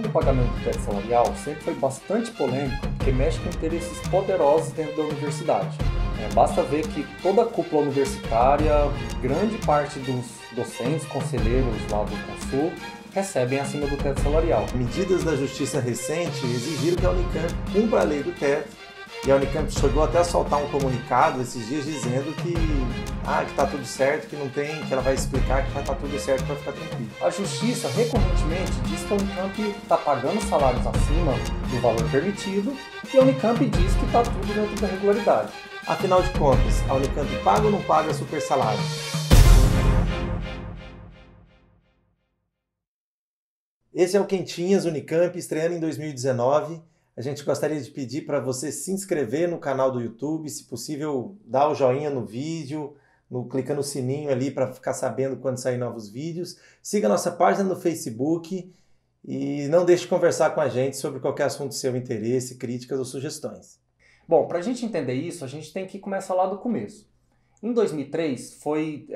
questão do pagamento do teto salarial sempre foi bastante polêmica, porque mexe com interesses poderosos dentro da universidade. Basta ver que toda a cúpula universitária, grande parte dos docentes, conselheiros lá do Consul, recebem acima do teto salarial. Medidas da justiça recente exigiram que a Unicamp cumpra a lei do teto, e a Unicamp chegou até a soltar um comunicado esses dias dizendo que está tudo certo, que não tem, que ela vai explicar que vai estar tudo certo para ficar tranquilo. A justiça recorrentemente diz que a Unicamp está pagando salários acima do valor permitido e a Unicamp diz que está tudo dentro da regularidade. Afinal de contas, a Unicamp paga ou não paga super salário? Esse é o Quentinhas Unicamp, estreando em 2019. A gente gostaria de pedir para você se inscrever no canal do YouTube, se possível, dar o joinha no vídeo, clica no sininho ali para ficar sabendo quando sair novos vídeos. Siga a nossa página no Facebook e não deixe de conversar com a gente sobre qualquer assunto de seu interesse, críticas ou sugestões. Bom, para a gente entender isso, a gente tem que começar lá do começo. Em 2003, foi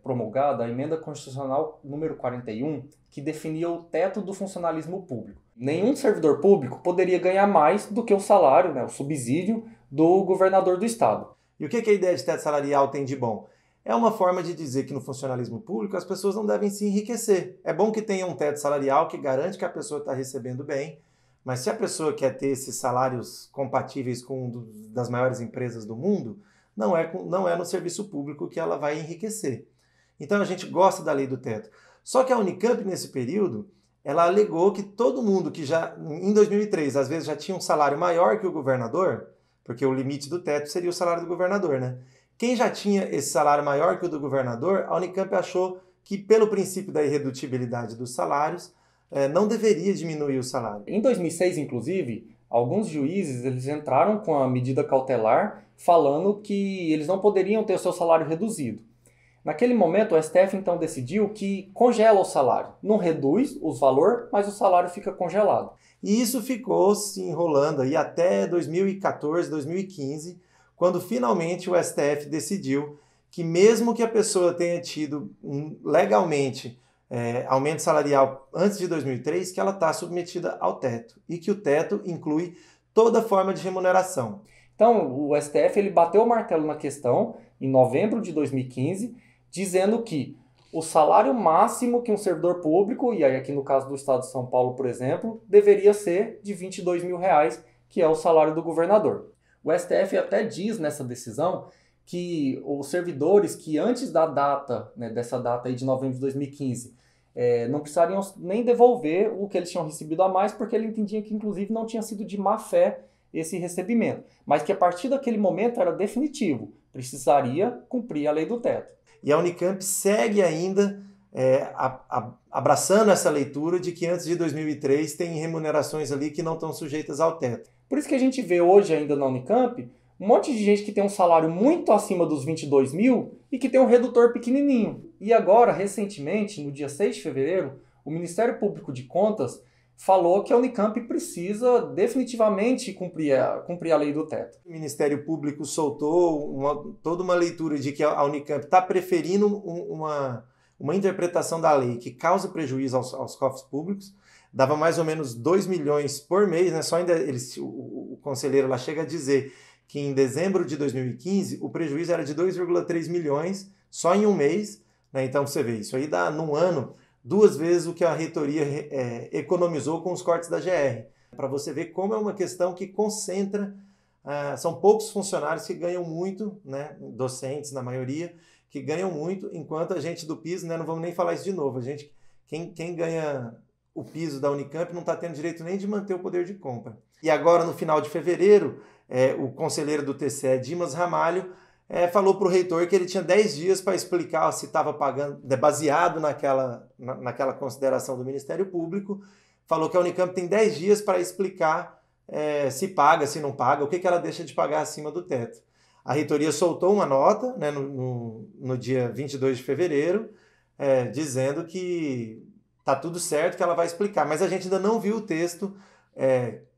promulgada a Emenda Constitucional número 41, que definia o teto do funcionalismo público. Nenhum servidor público poderia ganhar mais do que o salário, o subsídio do governador do estado. E o que a ideia de teto salarial tem de bom? É uma forma de dizer que no funcionalismo público as pessoas não devem se enriquecer. É bom que tenha um teto salarial que garante que a pessoa está recebendo bem, mas se a pessoa quer ter esses salários compatíveis com um das maiores empresas do mundo, não é no serviço público que ela vai enriquecer. Então a gente gosta da lei do teto. Só que a Unicamp, nesse período, ela alegou que todo mundo que já, em 2003, às vezes já tinha um salário maior que o governador, porque o limite do teto seria o salário do governador, né? Quem já tinha esse salário maior que o do governador, a Unicamp achou que, pelo princípio da irredutibilidade dos salários, não deveria diminuir o salário. Em 2006, inclusive, alguns juízes eles entraram com a medida cautelar falando que eles não poderiam ter o seu salário reduzido. Naquele momento, o STF então decidiu que congela o salário. Não reduz o valor, mas o salário fica congelado. E isso ficou se enrolando aí até 2014, 2015, quando finalmente o STF decidiu que mesmo que a pessoa tenha tido legalmente aumento salarial antes de 2003, que ela está submetida ao teto. E que o teto inclui toda forma de remuneração. Então, o STF ele bateu o martelo na questão em novembro de 2015, dizendo que o salário máximo que um servidor público, e aí aqui no caso do estado de São Paulo, por exemplo, deveria ser de R$22 mil, que é o salário do governador. O STF até diz nessa decisão que os servidores que antes da data, dessa data aí de novembro de 2015, não precisariam nem devolver o que eles tinham recebido a mais, porque ele entendia que inclusive não tinha sido de má fé esse recebimento, mas que a partir daquele momento era definitivo, precisaria cumprir a lei do teto. E a Unicamp segue ainda abraçando essa leitura de que antes de 2003 tem remunerações ali que não estão sujeitas ao teto. Por isso que a gente vê hoje ainda na Unicamp um monte de gente que tem um salário muito acima dos 22 mil e que tem um redutor pequenininho. E agora, recentemente, no dia 6 de fevereiro, o Ministério Público de Contas falou que a Unicamp precisa definitivamente cumprir a lei do teto. O Ministério Público soltou toda uma leitura de que a Unicamp está preferindo uma interpretação da lei que causa prejuízo aos cofres públicos. Dava mais ou menos 2 milhões por mês, né? Só ainda o conselheiro lá chega a dizer que em dezembro de 2015 o prejuízo era de 2,3 milhões só em um mês, né? Então você vê, isso aí dá num ano 2 vezes o que a reitoria economizou com os cortes da GR. Para você ver como é uma questão que concentra, são poucos funcionários que ganham muito, né, docentes na maioria, que ganham muito, enquanto a gente do piso, né, não vamos nem falar isso de novo, quem ganha o piso da Unicamp não está tendo direito nem de manter o poder de compra. E agora, no final de fevereiro, o conselheiro do TCE, Dimas Ramalho, falou para o reitor que ele tinha 10 dias para explicar se estava pagando, baseado naquela consideração do Ministério Público, falou que a Unicamp tem 10 dias para explicar se paga, se não paga, o que ela deixa de pagar acima do teto. A reitoria soltou uma nota, né, no dia 22 de fevereiro, dizendo que está tudo certo, que ela vai explicar, mas a gente ainda não viu o texto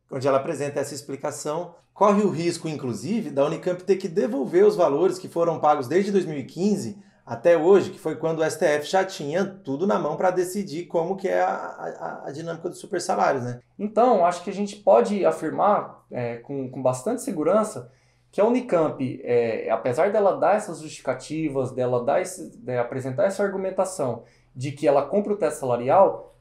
onde ela apresenta essa explicação. Corre o risco, inclusive, da Unicamp ter que devolver os valores que foram pagos desde 2015 até hoje, que foi quando o STF já tinha tudo na mão para decidir como que é a dinâmica dos supersalários, né? Então, acho que a gente pode afirmar com bastante segurança que a Unicamp, apesar dela dar essas justificativas, dela apresentar essa argumentação de que ela cumpre o teto salarial,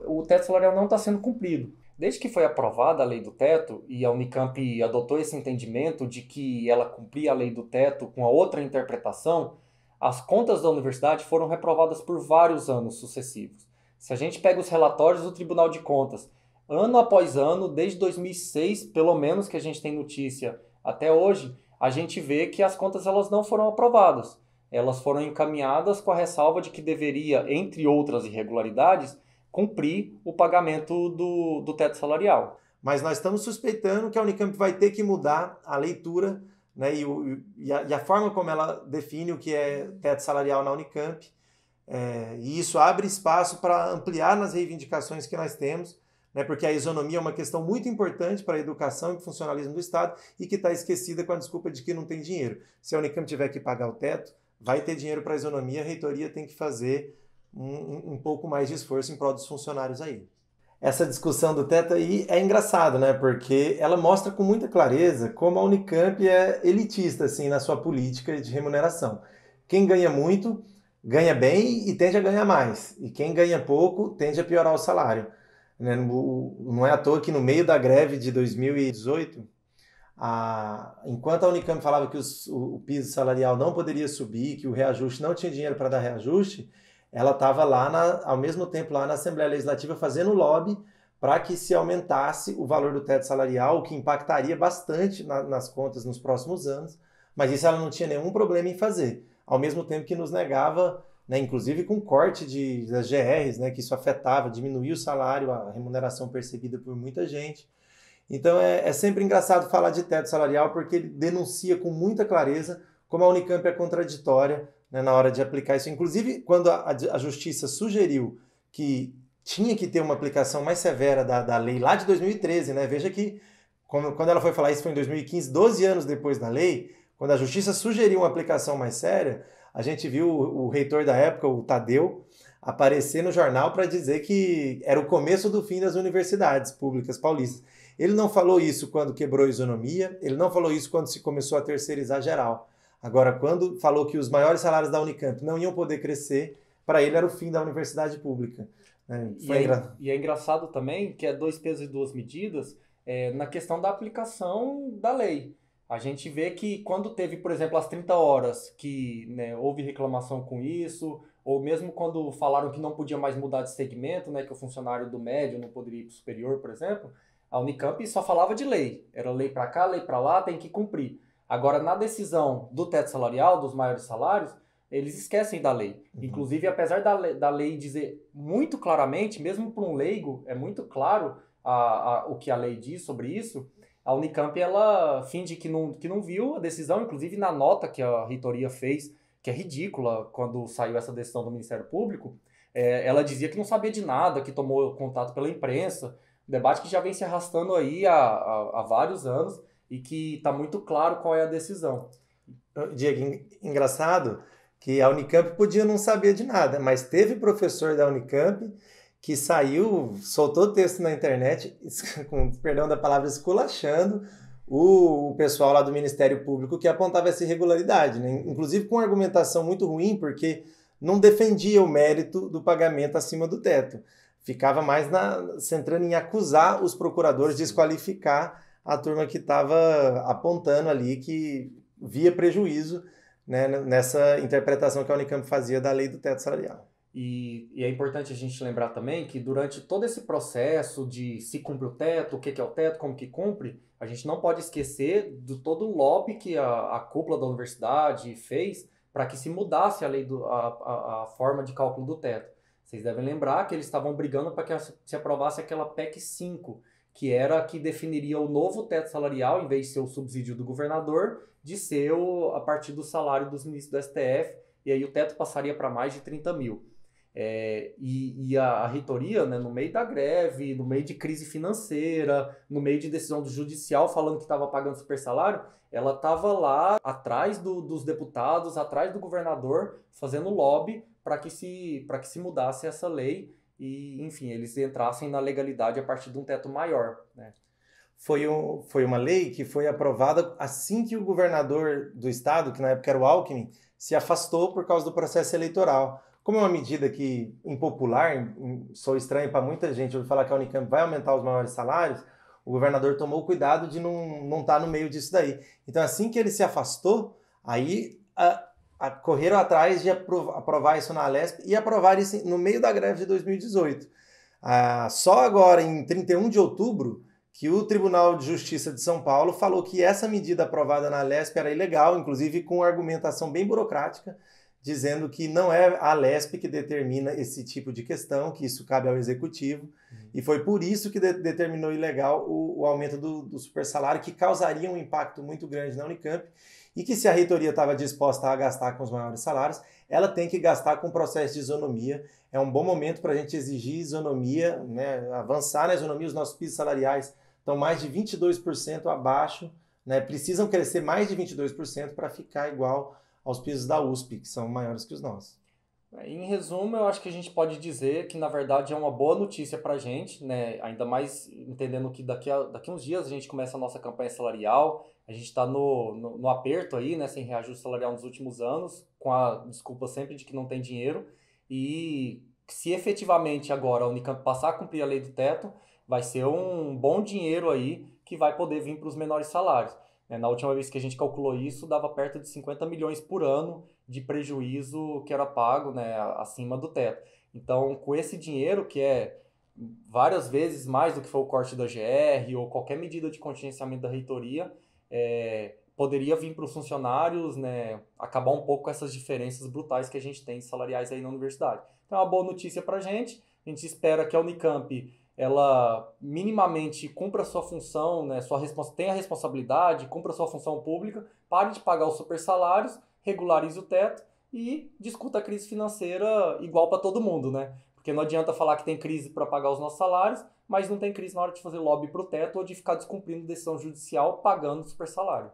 o teto salarial não está sendo cumprido. Desde que foi aprovada a lei do teto e a Unicamp adotou esse entendimento de que ela cumpria a lei do teto com a outra interpretação, as contas da universidade foram reprovadas por vários anos sucessivos. Se a gente pega os relatórios do Tribunal de Contas, ano após ano, desde 2006, pelo menos que a gente tem notícia até hoje, a gente vê que as contas elas não foram aprovadas. Elas foram encaminhadas com a ressalva de que deveria, entre outras irregularidades, cumprir o pagamento do teto salarial. Mas nós estamos suspeitando que a Unicamp vai ter que mudar a leitura, né, e a forma como ela define o que é teto salarial na Unicamp. E isso abre espaço para ampliar nas reivindicações que nós temos, né, porque a isonomia é uma questão muito importante para a educação e para o funcionalismo do Estado e que está esquecida com a desculpa de que não tem dinheiro. Se a Unicamp tiver que pagar o teto, vai ter dinheiro para a isonomia, a reitoria tem que fazer um pouco mais de esforço em prol dos funcionários aí. Essa discussão do teto aí é engraçado, né? Porque ela mostra com muita clareza como a Unicamp é elitista assim, na sua política de remuneração. Quem ganha muito, ganha bem e tende a ganhar mais. E quem ganha pouco, tende a piorar o salário. Não é à toa que no meio da greve de 2018, enquanto a Unicamp falava que o piso salarial não poderia subir, que o reajuste não tinha dinheiro para dar reajuste, ela estava lá, ao mesmo tempo, lá na Assembleia Legislativa fazendo lobby para que se aumentasse o valor do teto salarial, o que impactaria bastante nas contas nos próximos anos, mas isso ela não tinha nenhum problema em fazer, ao mesmo tempo que nos negava, né, inclusive com corte das GRs, né, que isso afetava, diminuía o salário, a remuneração percebida por muita gente. Então é sempre engraçado falar de teto salarial porque ele denuncia com muita clareza como a Unicamp é contraditória, né, na hora de aplicar isso. Inclusive, quando a Justiça sugeriu que tinha que ter uma aplicação mais severa da lei lá de 2013, né? Veja que quando ela foi falar isso foi em 2015, 12 anos depois da lei, quando a Justiça sugeriu uma aplicação mais séria, a gente viu o reitor da época, o Tadeu, aparecer no jornal para dizer que era o começo do fim das universidades públicas paulistas. Ele não falou isso quando quebrou a isonomia, ele não falou isso quando se começou a terceirizar geral. Agora, quando falou que os maiores salários da Unicamp não iam poder crescer, para ele era o fim da universidade pública. E é engraçado também que é 2 pesos e 2 medidas na questão da aplicação da lei. A gente vê que quando teve, por exemplo, as 30 horas, que, né, houve reclamação com isso, ou mesmo quando falaram que não podia mais mudar de segmento, né, que o funcionário do médio não poderia ir para o superior, por exemplo, a Unicamp só falava de lei. Era lei para cá, lei para lá, tem que cumprir. Agora, na decisão do teto salarial, dos maiores salários, eles esquecem da lei. Uhum. Inclusive, apesar da lei dizer muito claramente, mesmo para um leigo, é muito claro o que a lei diz sobre isso, a Unicamp ela finge que não viu a decisão, inclusive na nota que a reitoria fez, que é ridícula quando saiu essa decisão do Ministério Público, ela dizia que não sabia de nada, que tomou contato pela imprensa, um debate que já vem se arrastando aí há vários anos, e que está muito claro qual é a decisão. Diego, engraçado que a Unicamp podia não saber de nada, mas teve professor da Unicamp que soltou texto na internet, com perdão da palavra, esculachando o pessoal lá do Ministério Público que apontava essa irregularidade, né? Inclusive com argumentação muito ruim, porque não defendia o mérito do pagamento acima do teto. Ficava mais centrando em acusar os procuradores, desqualificar a turma que estava apontando ali que via prejuízo, né, nessa interpretação que a Unicamp fazia da lei do teto salarial. E é importante a gente lembrar também que durante todo esse processo de se cumpre o teto, o que é o teto, como que cumpre, a gente não pode esquecer de todo o lobby que a cúpula da universidade fez para que se mudasse a lei a forma de cálculo do teto. Vocês devem lembrar que eles estavam brigando para que se aprovasse aquela PEC 5, que era a que definiria o novo teto salarial, em vez de ser o subsídio do governador, de ser a partir do salário dos ministros do STF, e aí o teto passaria para mais de 30 mil. E a reitoria, né, no meio da greve, no meio de crise financeira, no meio de decisão do judicial falando que estava pagando super salário, ela estava lá atrás dos deputados, atrás do governador, fazendo lobby para que se mudasse essa lei e, enfim, eles entrassem na legalidade a partir de um teto maior, né? Foi uma lei que foi aprovada assim que o governador do estado, que na época era o Alckmin, se afastou por causa do processo eleitoral. Como é uma medida que impopular, sou estranho para muita gente ouvir falar que a Unicamp vai aumentar os maiores salários, o governador tomou cuidado de não estar no meio disso daí. Então, assim que ele se afastou, aí correram atrás de aprovar isso na Alesp e aprovar isso no meio da greve de 2018. Só agora, em 31 de outubro, que o Tribunal de Justiça de São Paulo falou que essa medida aprovada na Alesp era ilegal, inclusive com argumentação bem burocrática, dizendo que não é a Alesp que determina esse tipo de questão, que isso cabe ao Executivo, e foi por isso que determinou ilegal o aumento do supersalário, que causaria um impacto muito grande na Unicamp, e que se a reitoria estava disposta a gastar com os maiores salários, ela tem que gastar com o processo de isonomia. É um bom momento para a gente exigir isonomia, né, avançar na isonomia. Os nossos pisos salariais estão mais de 22% abaixo, né, precisam crescer mais de 22% para ficar igual aos pisos da USP, que são maiores que os nossos. Em resumo, eu acho que a gente pode dizer que, na verdade, é uma boa notícia para a gente, né? Ainda mais entendendo que daqui a uns dias a gente começa a nossa campanha salarial, a gente está no aperto aí, né? Sem reajuste salarial nos últimos anos, com a desculpa sempre de que não tem dinheiro, e se efetivamente agora a Unicamp passar a cumprir a lei do teto, vai ser um bom dinheiro aí que vai poder vir para os menores salários. Na última vez que a gente calculou isso, dava perto de 50 milhões por ano de prejuízo que era pago, né, acima do teto. Então, com esse dinheiro, que é várias vezes mais do que foi o corte da GR ou qualquer medida de contingenciamento da reitoria, poderia vir para os funcionários, né, acabar um pouco com essas diferenças brutais que a gente tem salariais aí na universidade. Então, é uma boa notícia para a gente espera que a Unicamp ela minimamente cumpra a sua função, né, tenha a responsabilidade, cumpra a sua função pública, pare de pagar os super salários, regularize o teto e discuta a crise financeira igual para todo mundo, né? Porque não adianta falar que tem crise para pagar os nossos salários, mas não tem crise na hora de fazer lobby para o teto ou de ficar descumprindo decisão judicial pagando super salário.